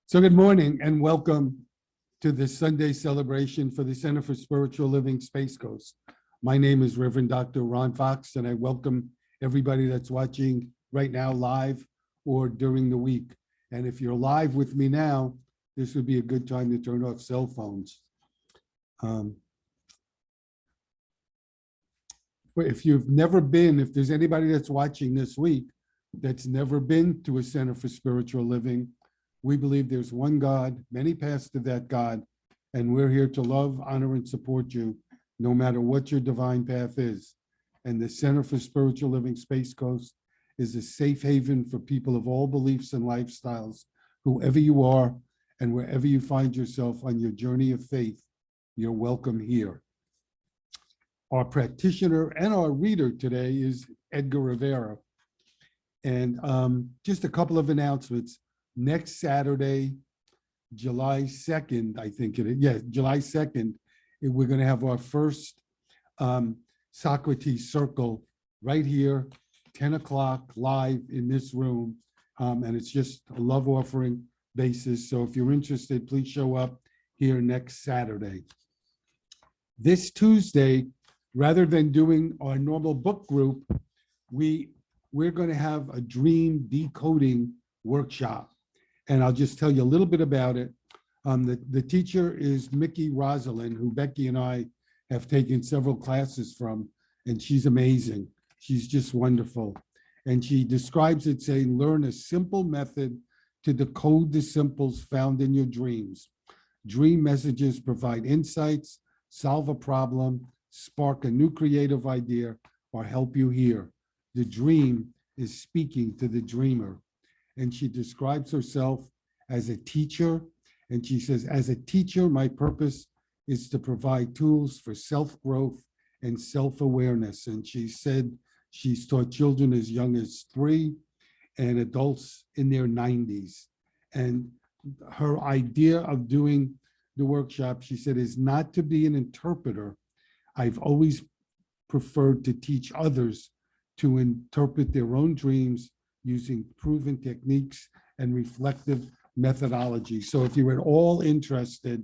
So good morning and welcome to this Sunday celebration for the Center for Spiritual Living Space Coast. My name is Reverend Dr. Ron Fox, and I welcome everybody that's watching right now live or during the week. And if you're live with me now, this would be a good time to turn off cell phones. If you've never been, if there's anybody that's watching this week that's never been to a Center for Spiritual Living, we believe there's one God, many paths to that God, and we're here to love, honor, and support you, no matter what your divine path is. And the Center for Spiritual Living Space Coast is a safe haven for people of all beliefs and lifestyles, whoever you are, and wherever you find yourself on your journey of faith, you're welcome here. Our practitioner and our reader today is Edgar Rivera. And just a couple of announcements. Next Saturday, July 2nd, I think it is. Yes, July 2nd, we're going to have our first Socrates Circle right here, 10 o'clock live in this room. And it's just a love offering basis. So if you're interested, please show up here next Saturday. This Tuesday, rather than doing our normal book group, we're going to have a dream decoding workshop. And I'll just tell you a little bit about it. The teacher is Mickey Rosalind, who Becky and I have taken several classes from, and she's amazing. She's just wonderful. And she describes it saying, learn a simple method to decode the symbols found in your dreams. Dream messages provide insights, solve a problem, spark a new creative idea, or help you hear. The dream is speaking to the dreamer. And she describes herself as a teacher. And she says, as a teacher, my purpose is to provide tools for self-growth and self-awareness. And she said she's taught children as young as 3 and adults in their 90s. And her idea of doing the workshop, she said, is not to be an interpreter. I've always preferred to teach others to interpret their own dreams using proven techniques and reflective methodology. So if you're at all interested,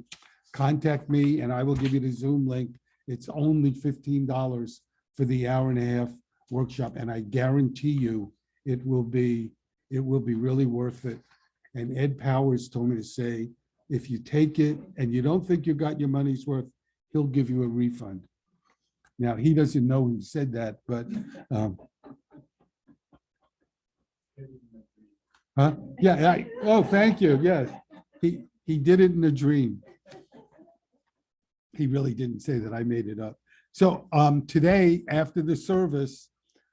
contact me and I will give you the Zoom link. It's only $15 for the hour-and-a-half workshop, and I guarantee you it will be really worth it. And Ed Powers told me to say, if you take it and you don't think you got your money's worth, he'll give you a refund. Now, he doesn't know he said that, but huh? Yeah. Oh, thank you. Yes, he did it in a dream. He really didn't say that. I made it up. So today, after the service,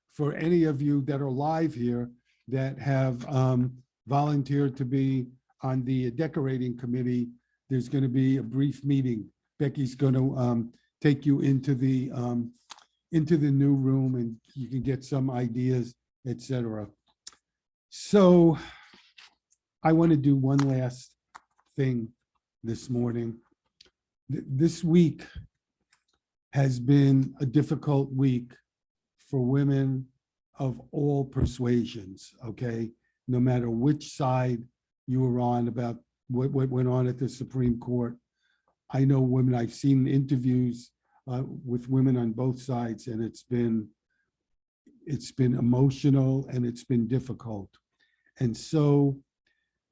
for any of you that are live here that have volunteered to be on the decorating committee, there's going to be a brief meeting. Becky's going to take you into the new room, and you can get some ideas, etc. So I want to do one last thing this morning. This week has been a difficult week for women of all persuasions, okay? No matter which side you were on about what went on at the Supreme Court. I know women, I've seen interviews with women on both sides, and it's been emotional and it's been difficult. And so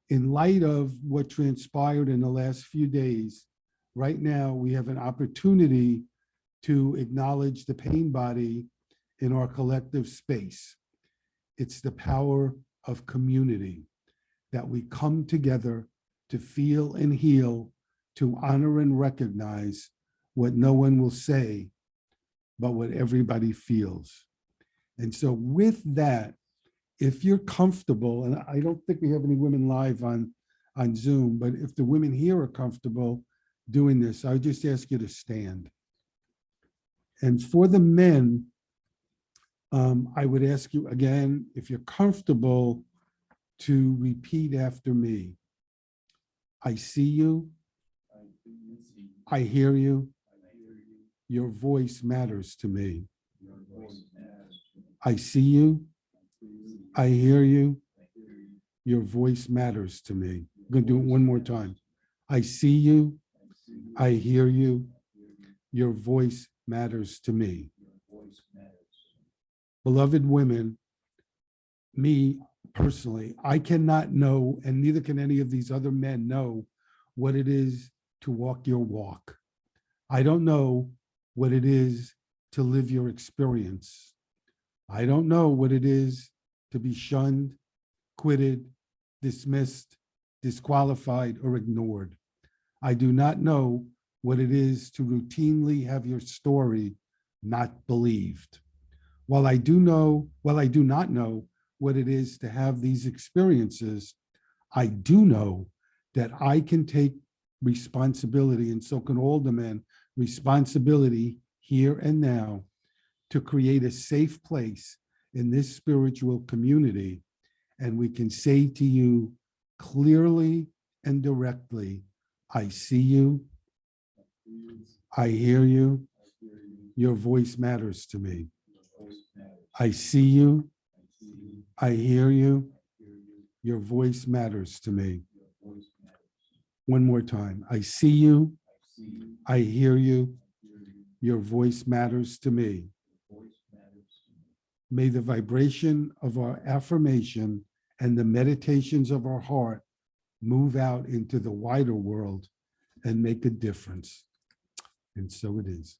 in light of what transpired in the last few days, right now we have an opportunity to acknowledge the pain body in our collective space. It's the power of community, that we come together to feel and heal, to honor and recognize what no one will say, but what everybody feels. And so with that, if you're comfortable, and I don't think we have any women live on Zoom, but if the women here are comfortable doing this, I would just ask you to stand. And for the men, I would ask you again, if you're comfortable, to repeat after me. I see you. I hear you. Your voice matters to me. I see you. I hear you. Your voice matters to me. I'm going to do it one more time. I see you. I hear you. Your voice matters to me. Beloved women, me personally, I cannot know, and neither can any of these other men know what it is to walk your walk. I don't know what it is to live your experience. I don't know what it is to be shunned, quitted, dismissed, disqualified, or ignored. I do not know what it is to routinely have your story not believed. While I do not know what it is to have these experiences, I do know that I can take responsibility, and so can all the men, responsibility here and now to create a safe place in this spiritual community. And we can say to you clearly and directly, I see you, I hear you, your voice matters to me. I see you, I hear you, your voice matters to me. One more time. I see you, I hear you, your voice matters to me. May the vibration of our affirmation and the meditations of our heart move out into the wider world and make a difference. And so it is.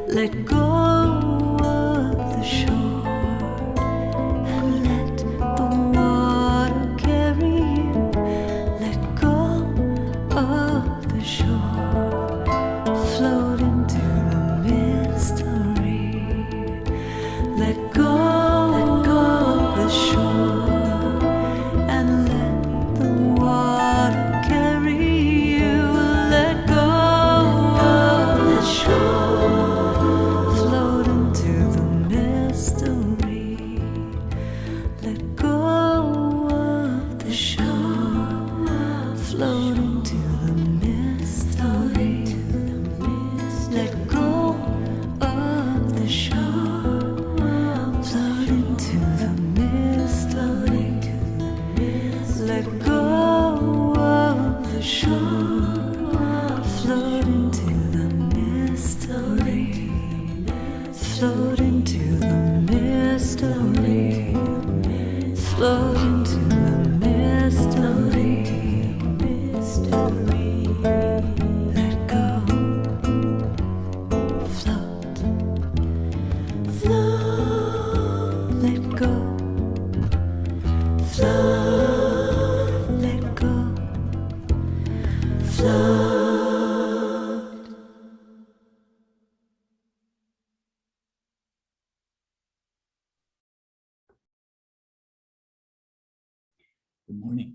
Let go of the shore. mystery. Let go of the shore, float into the mystery. Let go of the shore, float into the mystery. Let go of the shore, float into the mystery. Float into the mystery. Float into the mystery. Let go. Float. Float. Let go. Float. Let go. Float. Good morning.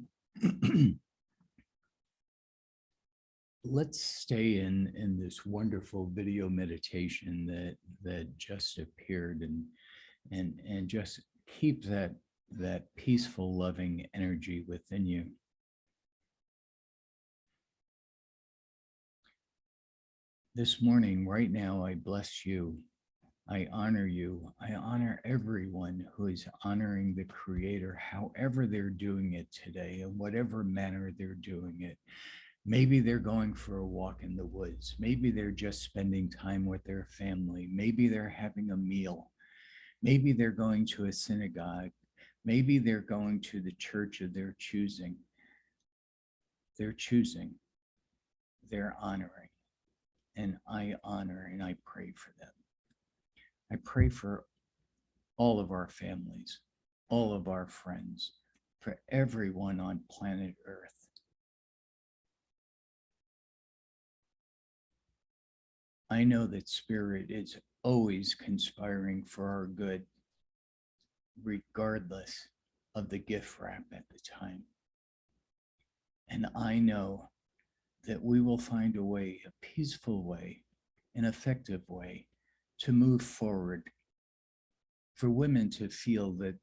Let's stay in this wonderful video meditation that just appeared and just keep that peaceful, loving energy within you. This morning, right now, I bless you. I honor you. I honor everyone who is honoring the Creator, however they're doing it today, in whatever manner they're doing it. Maybe they're going for a walk in the woods. Maybe they're just spending time with their family. Maybe they're having a meal. Maybe they're going to a synagogue. Maybe they're going to the church of their choosing. They're choosing. They're honoring. And I honor and I pray for them. I pray for all of our families, all of our friends, for everyone on planet Earth. I know that Spirit is always conspiring for our good, regardless of the gift wrap at the time. And I know that we will find a way, a peaceful way, an effective way to move forward, for women to feel that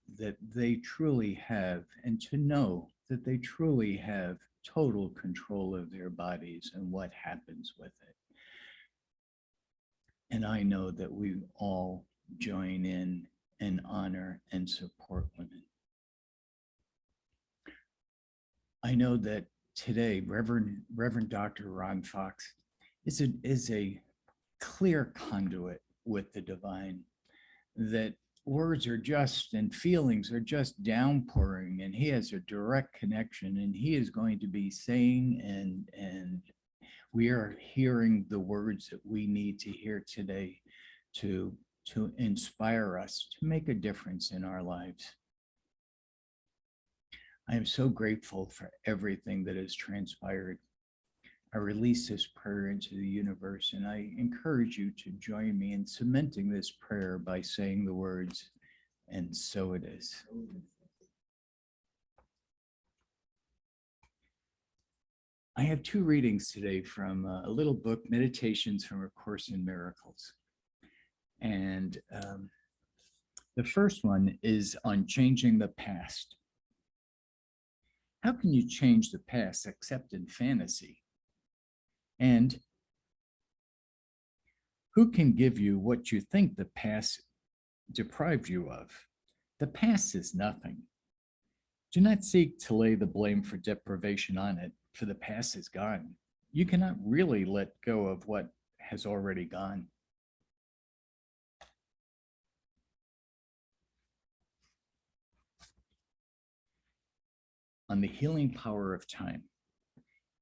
they truly have, and to know that they truly have total control of their bodies and what happens with it. And I know that we all join in and honor and support women. I know that today, Reverend Dr. Ron Fox is a clear conduit with the divine, that words are just and feelings are just downpouring, and he has a direct connection, and he is going to be saying and we are hearing the words that we need to hear today to inspire us to make a difference in our lives. I am so grateful for everything that has transpired. I release this prayer into the universe, and I encourage you to join me in cementing this prayer by saying the words, "And so it is." I have two readings today from a little book, Meditations from A Course in Miracles. And the first one is on changing the past. How can you change the past except in fantasy? And who can give you what you think the past deprived you of? The past is nothing. Do not seek to lay the blame for deprivation on it, for the past is gone. You cannot really let go of what has already gone. On the healing power of time.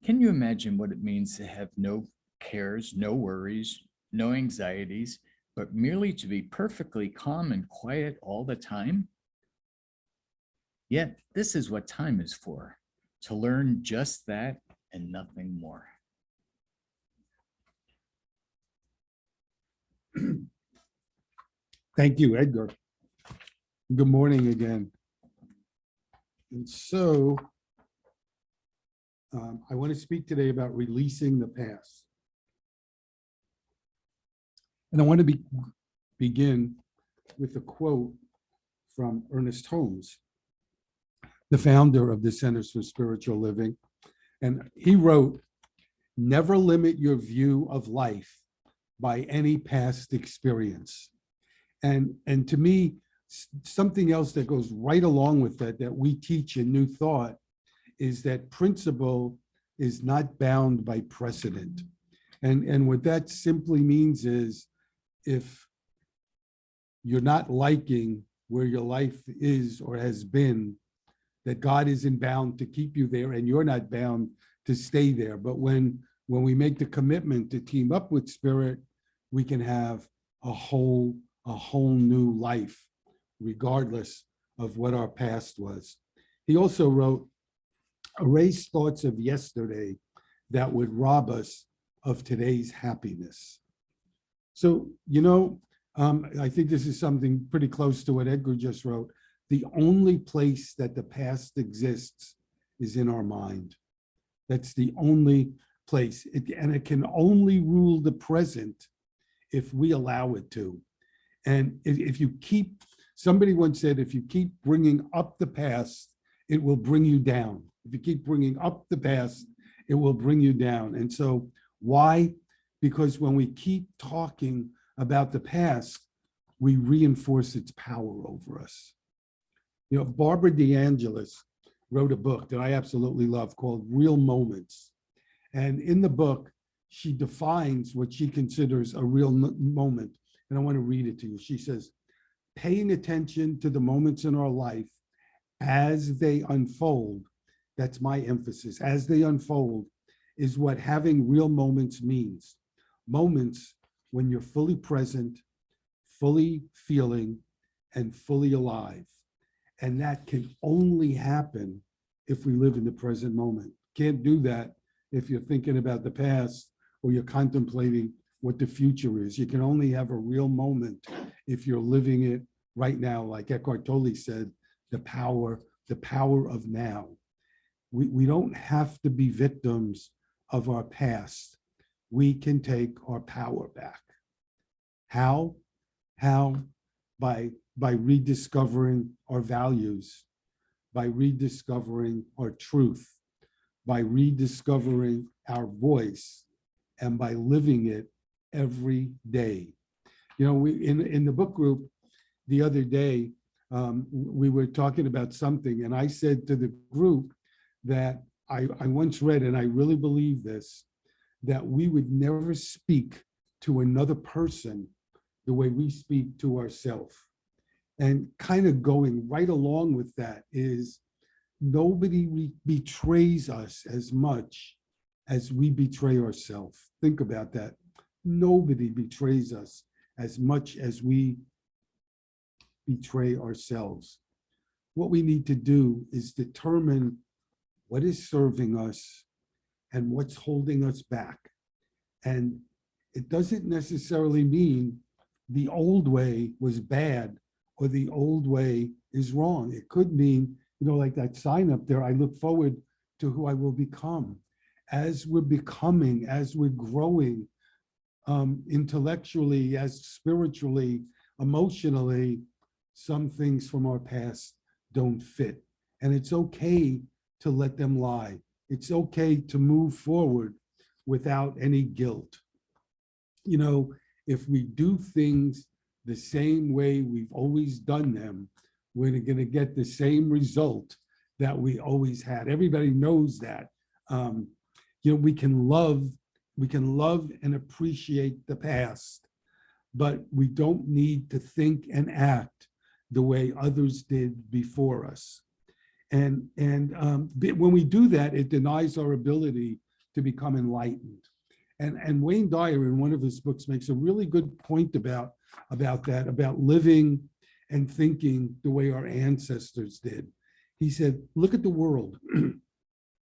Can you imagine what it means to have no cares, no worries, no anxieties, but merely to be perfectly calm and quiet all the time? Yet this is what time is for, to learn just that and nothing more. Thank you, Edgar. Good morning again. And so I want to speak today about releasing the past. And I want to begin with a quote from Ernest Holmes, the founder of the Centers for Spiritual Living. And he wrote, "Never limit your view of life by any past experience." And to me, something else that goes right along with that we teach in New Thought is that principle is not bound by precedent. And what that simply means is, if you're not liking where your life is or has been, that God isn't bound to keep you there, and you're not bound to stay there. But when we make the commitment to team up with Spirit, we can have a whole new life, regardless of what our past was. He also wrote, "Erase thoughts of yesterday that would rob us of today's happiness." So, I think this is something pretty close to what Edgar just wrote. The only place that the past exists is in our mind. That's the only place. And it can only rule the present if we allow it to. And if you keep, somebody once said, if you keep bringing up the past, it will bring you down. If you keep bringing up the past, it will bring you down. And so why? Because when we keep talking about the past, we reinforce its power over us. Barbara DeAngelis wrote a book that I absolutely love called Real Moments. And in the book, she defines what she considers a real moment. And I want to read it to you. She says, "Paying attention to the moments in our life as they unfold," that's my emphasis, "as they unfold is what having real moments means. Moments when you're fully present, fully feeling, and fully alive. And that can only happen if we live in the present moment. Can't do that if you're thinking about the past or you're contemplating what the future is. You can only have a real moment if you're living it right now. Like Eckhart Tolle said, the power of now. We don't have to be victims of our past. We can take our power back. How? By rediscovering our values, by rediscovering our truth, by rediscovering our voice, and by living it every day. We in the book group the other day, we were talking about something, and I said to the group that I once read, and I really believe this, that we would never speak to another person the way we speak to ourselves. And kind of going right along with that is, nobody betrays us as much as we betray ourselves. Think about that. Nobody betrays us as much as we betray ourselves. What we need to do is determine what is serving us and what's holding us back. And it doesn't necessarily mean the old way was bad or the old way is wrong. It could mean, like that sign up there, I look forward to who I will become. As we're becoming, as we're growing intellectually, as spiritually, emotionally, some things from our past don't fit. And it's okay to let them lie. It's okay to move forward without any guilt. If we do things the same way we've always done them, we're going to get the same result that we always had. Everybody knows that. We can love and appreciate the past, but we don't need to think and act the way others did before us. And when we do that, it denies our ability to become enlightened. And Wayne Dyer, in one of his books, makes a really good point about that, about living and thinking the way our ancestors did. He said, look at the world.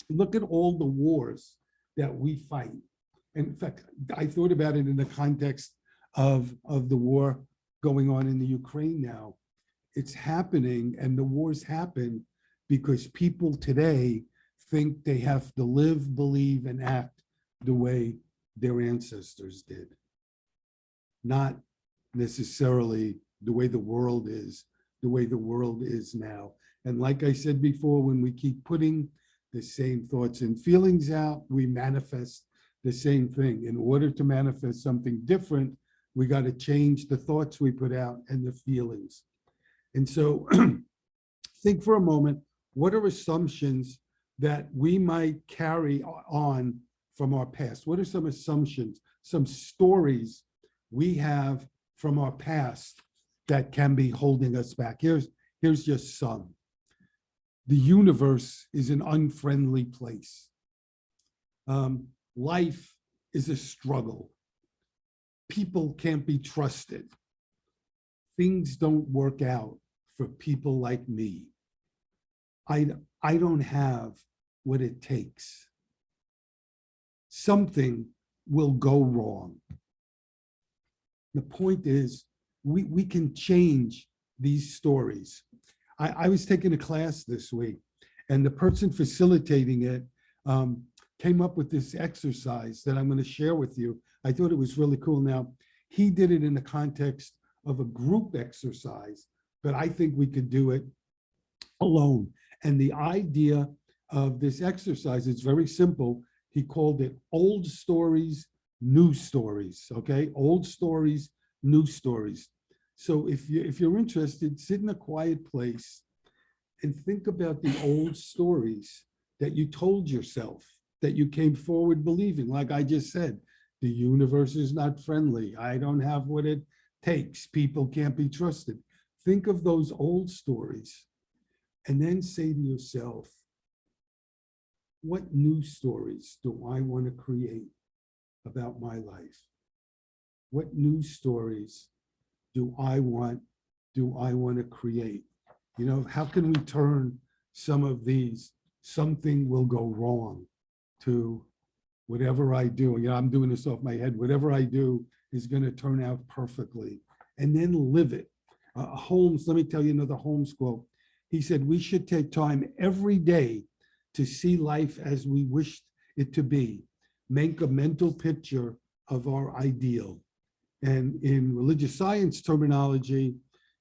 Look at all the wars that we fight. And in fact, I thought about it in the context of the war going on in the Ukraine now. It's happening, and the wars happen because people today think they have to live, believe, and act the way their ancestors did, not necessarily the way the world is, the way the world is now. And like I said before, when we keep putting the same thoughts and feelings out, we manifest the same thing. In order to manifest something different, we got to change the thoughts we put out and the feelings. And so think for a moment, what are assumptions that we might carry on from our past? What are some assumptions, some stories we have from our past that can be holding us back? Here's just some. The universe is an unfriendly place. Life is a struggle. People can't be trusted. Things don't work out for people like me. I don't have what it takes. Something will go wrong. The point is, we can change these stories. I was taking a class this week, and the person facilitating it came up with this exercise that I'm going to share with you. I thought it was really cool. Now, he did it in the context of a group exercise, but I think we could do it alone. And the idea of this exercise is very simple. He called it old stories, new stories, okay? Old stories, new stories. So if you're interested, sit in a quiet place and think about the old stories that you told yourself, that you came forward believing. Like I just said, the universe is not friendly. I don't have what it takes. People can't be trusted. Think of those old stories and then say to yourself, what new stories do I want to create about my life? What new stories do I want to create? You know, how can we turn some of these, something will go wrong, to whatever I do? You know, I'm doing this off my head. Whatever I do is going to turn out perfectly, and then live it. Holmes, let me tell you another Holmes quote. He said, we should take time every day to see life as we wished it to be. Make a mental picture of our ideal. And in religious science terminology,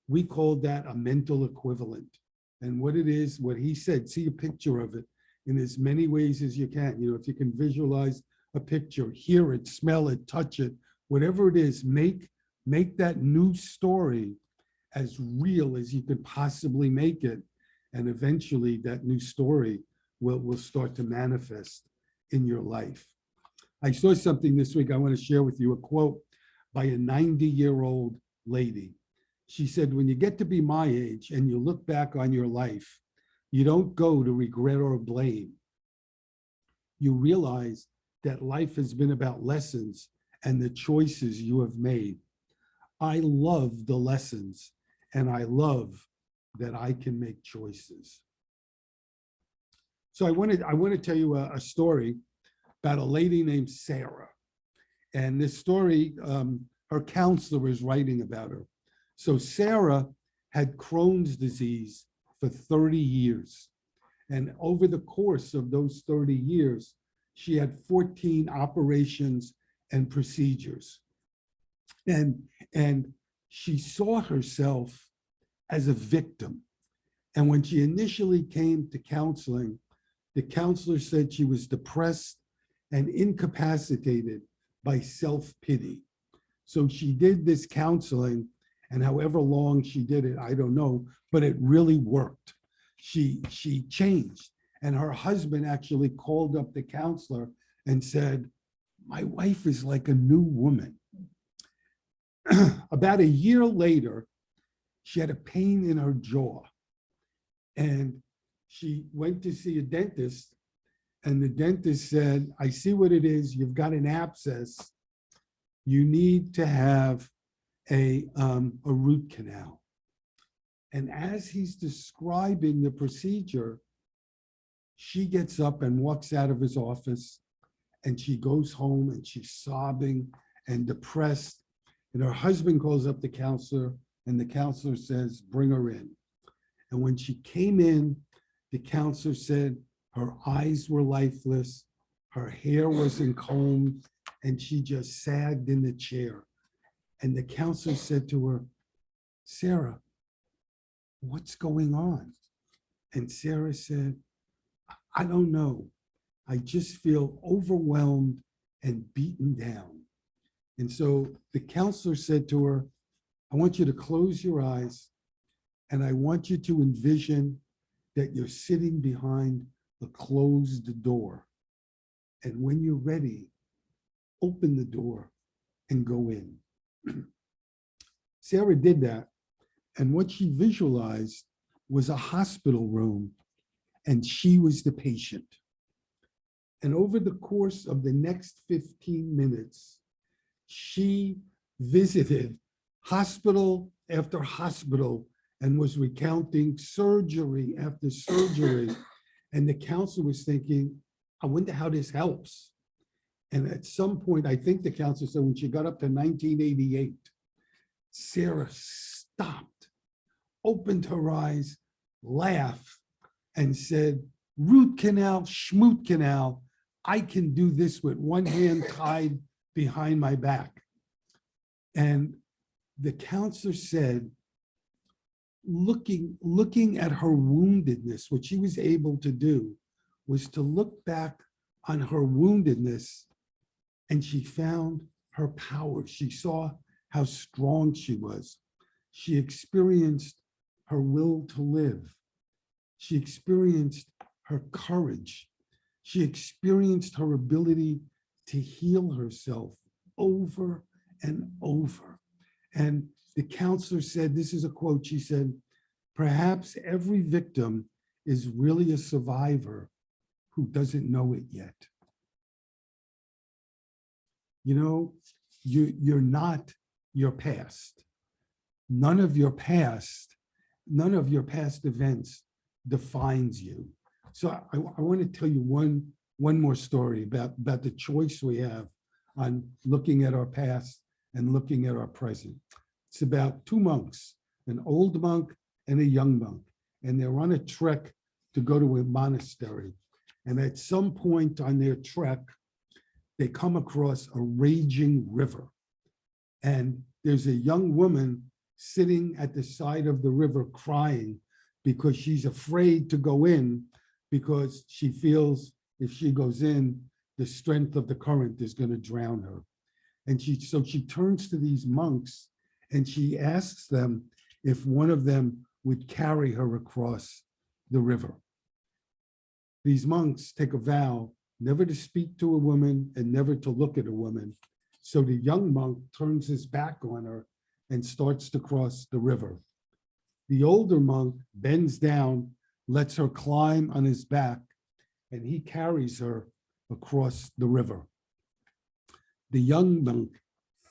we call that a mental equivalent. And what it is, what he said, see a picture of it in as many ways as you can. You know, if you can visualize a picture, hear it, smell it, touch it, whatever it is, make that new story as real as you could possibly make it. And eventually that new story will start to manifest in your life. I saw something this week I want to share with you, a quote by a 90-year-old lady. She said, when you get to be my age and you look back on your life, you don't go to regret or blame. You realize that life has been about lessons and the choices you have made. I love the lessons, and I love that I can make choices. So I want to tell you a story about a lady named Sarah. And this story, her counselor is writing about her. So Sarah had Crohn's disease for 30 years. And over the course of those 30 years, she had 14 operations and procedures. And she saw herself as a victim. And when she initially came to counseling, the counselor said she was depressed and incapacitated by self-pity. So she did this counseling, and however long she did it, I don't know, but it really worked. She changed. And her husband actually called up the counselor and said, my wife is like a new woman. About a year later, she had a pain in her jaw. And she went to see a dentist, and the dentist said, I see what it is. You've got an abscess. You need to have a root canal. And as he's describing the procedure, she gets up and walks out of his office, and she goes home and she's sobbing and depressed. And her husband calls up the counselor, and the counselor says, bring her in. And when she came in, the counselor said her eyes were lifeless, her hair wasn't combed, and she just sagged in the chair. And the counselor said to her, Sarah, what's going on? And Sarah said, I don't know. I just feel overwhelmed and beaten down. And so the counselor said to her, I want you to close your eyes and I want you to envision that you're sitting behind a closed door. And when you're ready, open the door and go in. Sarah did that. And what she visualized was a hospital room, and she was the patient. And over the course of the next 15 minutes, she visited hospital after hospital and was recounting surgery after surgery. And the counselor was thinking, I wonder how this helps. And at some point, I think the counselor said when she got up to 1988, Sarah stopped, opened her eyes, laughed, and said, root canal, schmoot canal, I can do this with one hand tied behind my back. And the counselor said, looking at her woundedness, what she was able to do was to look back on her woundedness, and she found her power. She saw how strong she was. She experienced her will to live. She experienced her courage. She experienced her ability to heal herself over and over. And the counselor said, this is a quote, she said, perhaps every victim is really a survivor who doesn't know it yet. You know, you're not your past. None of your past events defines you. So I want to tell you one more story about the choice we have on looking at our past and looking at our present. It's about two monks, an old monk and a young monk, and they're on a trek to go to a monastery. And at some point on their trek, they come across a raging river. And there's a young woman sitting at the side of the river crying because she's afraid to go in because she feels if she goes in, the strength of the current is going to drown her. And so she turns to these monks and she asks them if one of them would carry her across the river. These monks take a vow never to speak to a woman and never to look at a woman. So the young monk turns his back on her and starts to cross the river. The older monk bends down, lets her climb on his back, and he carries her across the river. The young monk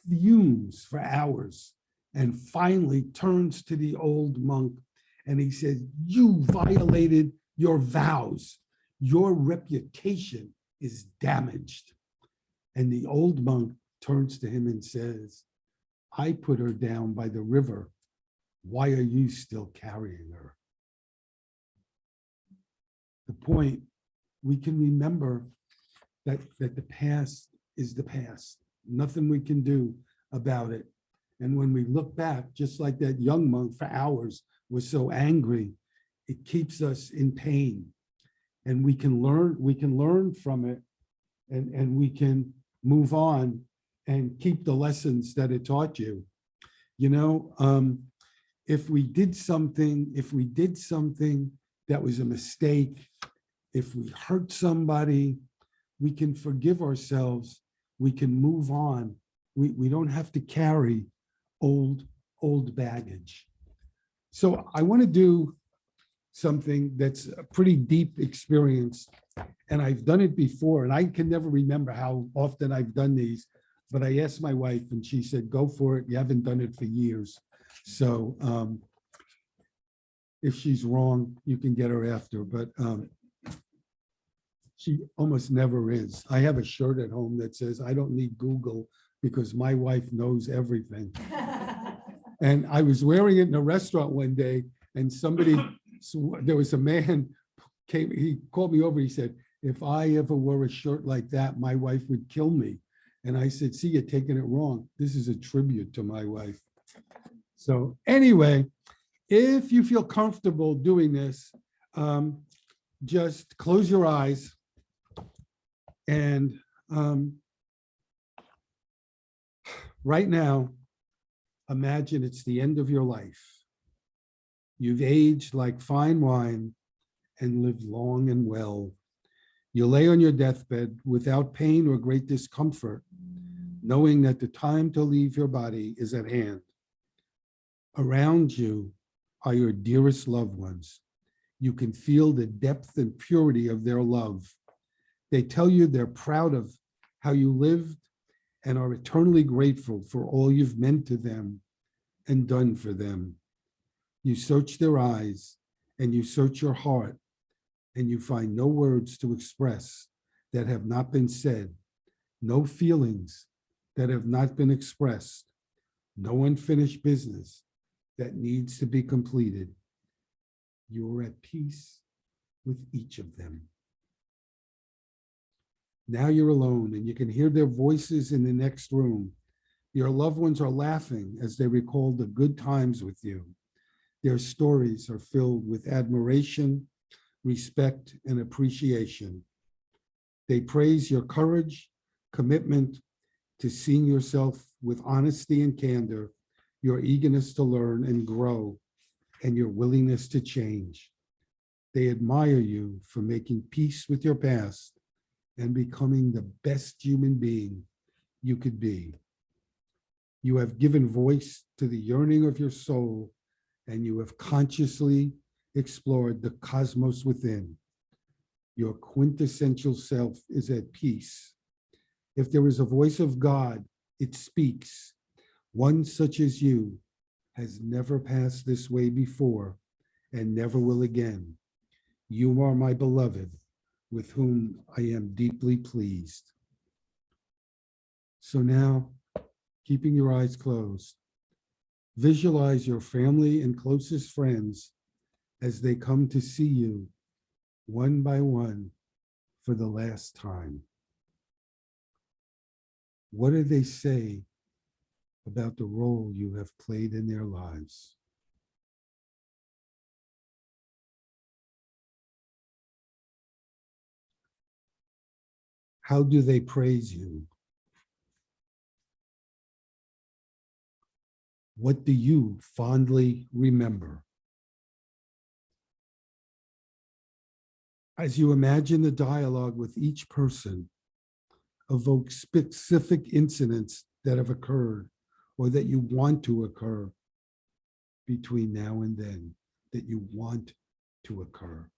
fumes for hours and finally turns to the old monk and he says, you violated your vows. Your reputation is damaged. And the old monk turns to him and says, I put her down by the river. Why are you still carrying her? The point, we can remember that the past is the past. Nothing we can do about it. And when we look back, just like that young monk for hours was so angry, it keeps us in pain. And we can learn from it, and we can move on and keep the lessons that it taught you. You know, if we did something that was a mistake, if we hurt somebody, we can forgive ourselves, we can move on. We don't have to carry old baggage. So I want to do something that's a pretty deep experience, and I've done it before, and I can never remember how often I've done these, but I asked my wife and she said, go for it. You haven't done it for years. So if she's wrong, you can get her after, but she almost never is. I have a shirt at home that says, I don't need Google because my wife knows everything. And I was wearing it in a restaurant one day, and there was a man came, he called me over, he said, if I ever wore a shirt like that, my wife would kill me. And I said, see, you're taking it wrong. This is a tribute to my wife. So anyway, if you feel comfortable doing this, just close your eyes and right now, imagine it's the end of your life. You've aged like fine wine and lived long and well. You lay on your deathbed without pain or great discomfort, knowing that the time to leave your body is at hand. Around you are your dearest loved ones. You can feel the depth and purity of their love. They tell you they're proud of how you lived and are eternally grateful for all you've meant to them and done for them. You search their eyes and you search your heart, and you find no words to express that have not been said, no feelings that have not been expressed, no unfinished business that needs to be completed. You are at peace with each of them. Now you're alone and you can hear their voices in the next room. Your loved ones are laughing as they recall the good times with you. Their stories are filled with admiration, respect, and appreciation. They praise your courage, commitment to seeing yourself with honesty and candor, your eagerness to learn and grow, and your willingness to change. They admire you for making peace with your past and becoming the best human being you could be. You have given voice to the yearning of your soul, and you have consciously explored the cosmos within. Your quintessential self is at peace. If there is a voice of God, it speaks. One such as you has never passed this way before and never will again. You are my beloved, with whom I am deeply pleased. So now, keeping your eyes closed, visualize your family and closest friends as they come to see you one by one for the last time. What do they say about the role you have played in their lives? How do they praise you? What do you fondly remember? As you imagine the dialogue with each person, evoke specific incidents that have occurred or that you want to occur between now and then, that you want to occur.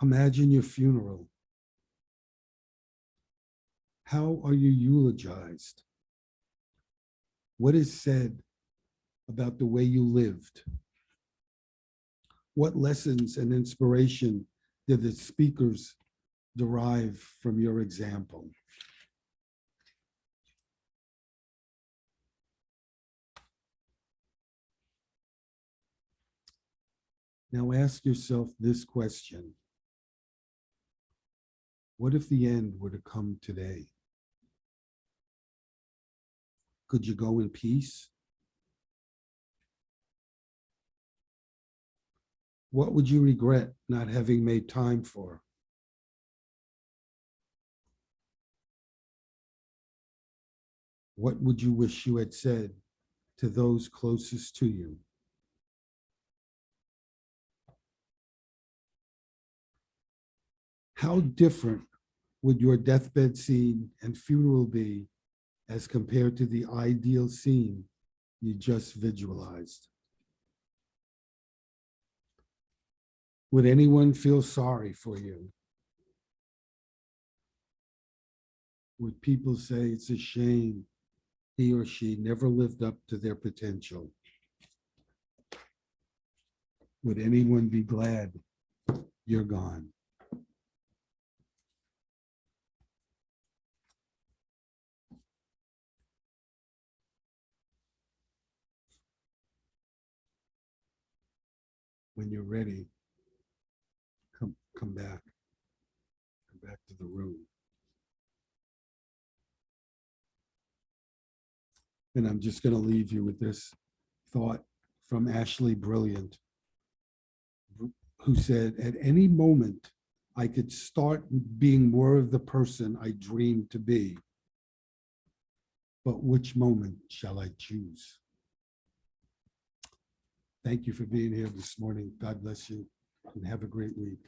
Imagine your funeral. How are you eulogized? What is said about the way you lived? What lessons and inspiration did the speakers derive from your example? Now ask yourself this question. What if the end were to come today? Could you go in peace? What would you regret not having made time for? What would you wish you had said to those closest to you? How different would your deathbed scene and funeral be as compared to the ideal scene you just visualized? Would anyone feel sorry for you? Would people say it's a shame he or she never lived up to their potential? Would anyone be glad you're gone? When you're ready, come back to the room. And I'm just going to leave you with this thought from Ashley Brilliant, who said, at any moment, I could start being more of the person I dreamed to be. But which moment shall I choose? Thank you for being here this morning. God bless you and have a great week.